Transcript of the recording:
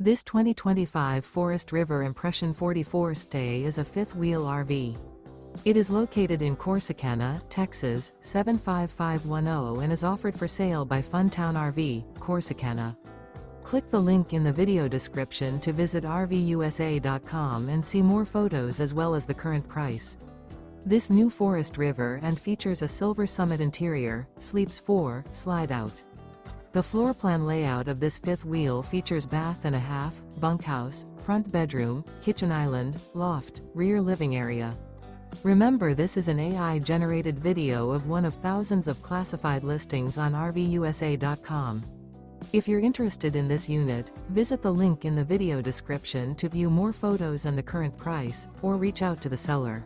This 2025 Forest River Impression 44 stay is a fifth-wheel RV. It is located in Corsicana, Texas, 75510 and is offered for sale by Funtown RV, Corsicana. Click the link in the video description to visit RVUSA.com and see more photos as well as the current price. This new Forest River and features a silver summit interior, sleeps 4, slide-out. The floor plan layout of this fifth wheel features bath and a half, bunkhouse, front bedroom, kitchen island, loft, rear living area. Remember, this is an AI-generated video of one of thousands of classified listings on RVUSA.com. If you're interested in this unit, visit the link in the video description to view more photos and the current price, or reach out to the seller.